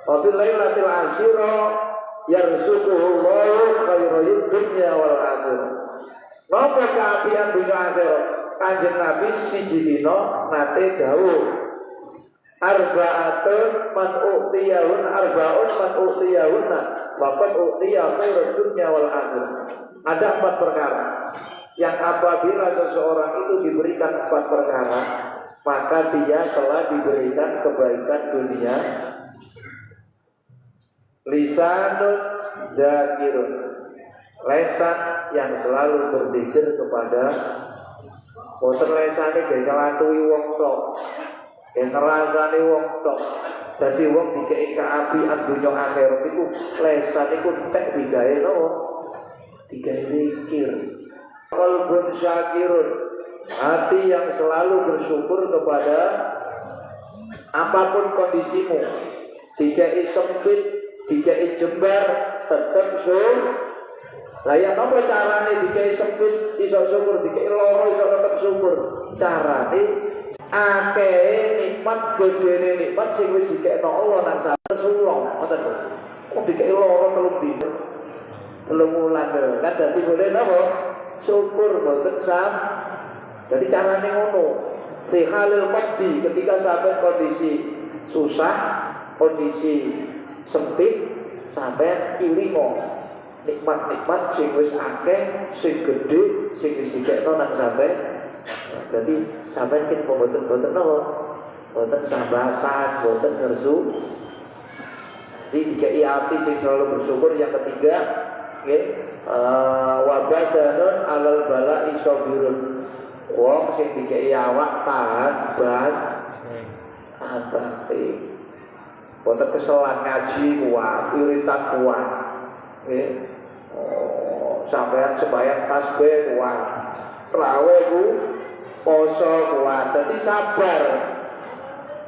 Wa bil lailatil asyra yarzuquhu Allahu khairal dunya wal akhirah. Napa kaapian dunya akhirat? Kanjeng Nabi siji dina nate dawuh arba'atun man u'tiyahun arba'un man u'tiyahunna faqad u'tiya khairal dunya wal akhirah. Ada 4 perkara yang apabila seseorang itu diberikan 4 perkara, maka dia telah diberikan kebaikan dunia. Lisanun zakirun, lesan yang selalu berzikir kepada boten lesane ge ngelantui wong tok, ge ngrasani wong tok. Dadi wong dikeki kaapian dunya akhirat iku lesan iku tek digawe nopo? Digawe zikir. Qalbun syakirun, hati yang selalu bersyukur kepada apapun kondisimu. Dikei sempit, dikei jembar, tetap syukur. Lah ya apa carane dikei sempit iso syukur, dikei loro iso tetap syukur? Carane akeh nikmat, gedene nikmat sing wis dikekno Allah nang sabar sulung, ngoten lho. Kok dikei loro telung wulan lho. Kan dadi boleh napa? Syukur boten sam. Jadi carane ngono. Fi halil qaddi, ketika sampai kondisi susah, kondisi sempit, sampai ilingo nikmat-nikmat sing wis akeh, sing gedhe, sing wis dikekno nang sampai. Jadi sampai kin boten napa? Boten sambatan, boten ngersu. Jadi dikei hati sing selalu bersyukur. Yang ketiga, nggih, wa badanun alal bala'i sabirun. Wong sing dikei awak tahan batin. Boten keselan ngaji kuat, iritan kuat. Nggih. Sampeyan sembahyang tasbih kuat. Trawe ku poso kuat. Dadi sabar.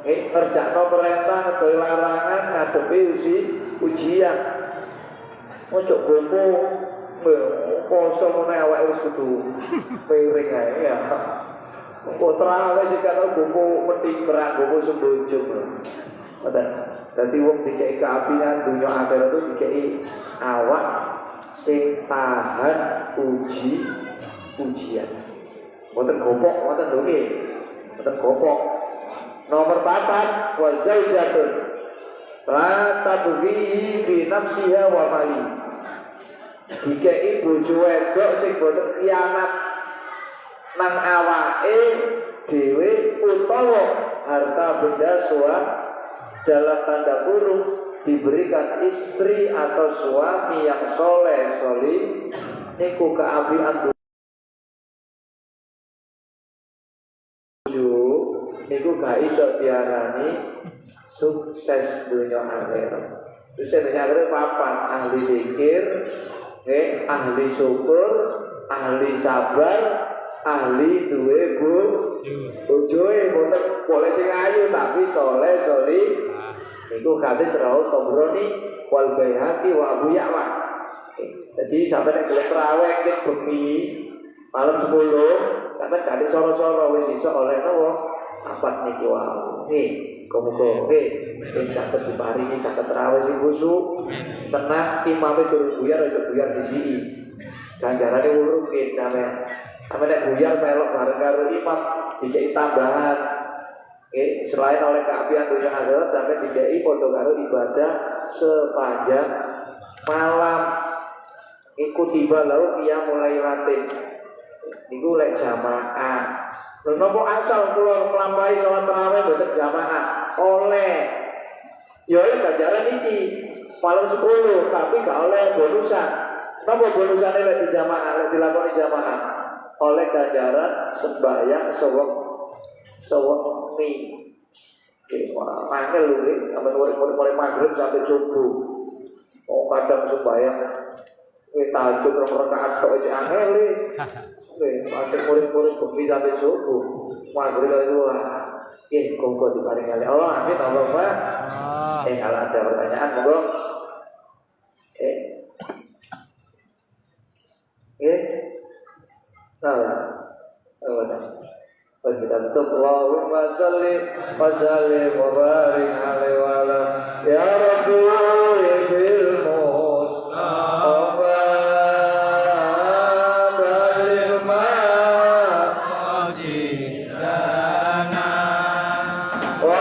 Ngerjakno perintah ngedohi larangan ngadepi ujian. Ojo gomo poso ngene awake wis kudu miring ae ya. Kok trawe sik karo gomo metingkrak gomo sembojong. Ngoten. Dadi wong dikeki kaapian dunya akhirat itu dikeki awak sing tahan ujian. Mboten gopok, mboten lho nggih. Mboten gopok. Nomor 4, wa zaujatun la tabghi fi nafsiha wa mali. Dikeki bojo wedok sing boten khianat nang awake dhewe utawa harta benda dalam tanda kurung diberikan istri atau suami yang soleh solih, niku keapian niku gak iso diarani sukses dunia akhirat. Sukses dunia akhirat papan ahli zikir, ahli syukur, ahli sabar, ahli duwe bojoe boten boleh sing ayu tapi soleh solih. Niku hadis rawuh Tabrani wal Baihaqi wa Abu Ya'la. Jadi sampai nek golek traweh nek bengi malam 10 sampai gak soro-soro wis iso oleh napa apa niki wae. Nih, muga-muga nggih sing saged diparingi saged traweh sing khusyuk. Tenang imame turun buyar aja buyar di sini. Ganjarane urung nggih sampeyan. Sampai nek buyar melok bareng karo imam dikei tambahan. Selain oleh keapian dunia akhirat sampai dikei padha karo ibadah sepanjang malam. Ikuti balau dia mulai latih. Iku lek jamaah. Lha nopo asal kula nglampahi salat tarawih boten jamaah? Oleh. Ya ganjaran iki malam 10 tapi gak oleh bonusan. Napa bonusane lek di jamaah, lek dilakoni jamaah? Oleh ganjaran sembahyang sewengi. Mangkel lho iki, sampai mulai maghrib sampai subuh. Oh kadang sembahyang tahajud rong rakaat kok iki angel iki. Sampai murid-murid bengi sampai subuh. Maghrib itu monggo diparingi oleh Allah. Amin Allahumma. Kalau ada pertanyaan monggo. Nah, kita Allahumma salli wa sallim wa barik alaihi wa ala ya Rabbi bil Mustafa balil maqsidana wa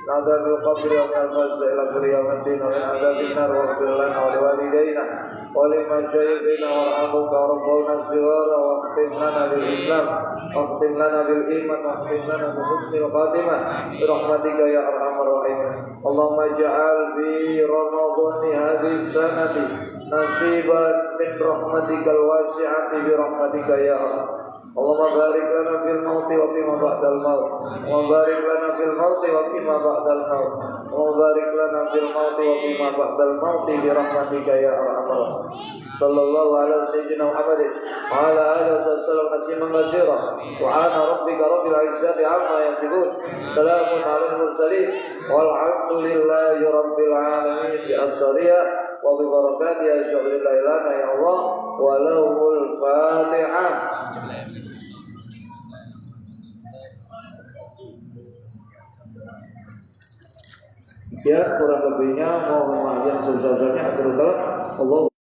عذاب القبر يوم الفزع إلى كل يوم الدين ومن عذاب النار واغفر لنا ولوالدينا ولمشايخنا وارحمك وربنا الصغار واختم لنا بالإسلام واختم لنا بالإيمان واختم لنا بحسن الخاتمة برحمتك يا أرحم الراحمين. اللهم اجعل في رمضان هذه السنة نصيبا من رحمتك الواسعة برحمتك يا أرحم. اللهم بارك لنا في الموت وفيما بعد الموت وبارك لنا في الموت وفيما بعد الموت وبارك لنا في الموت وفيما بعد الموت برحمتك يا ارحم الراحمين. صلى الله على سيدنا محمد وعلى اله وصحبه تسليما كثيرا. سبحان ربك رب العزة عما يصفون سلام على المرسلين والحمد لله رب العالمين. بأسرها وببركاتها أشهد أن لا إله إلا الله وله الفاتحة. Ya, kurang lebihnya mohon maaf yang sebesar-besarnya. Allah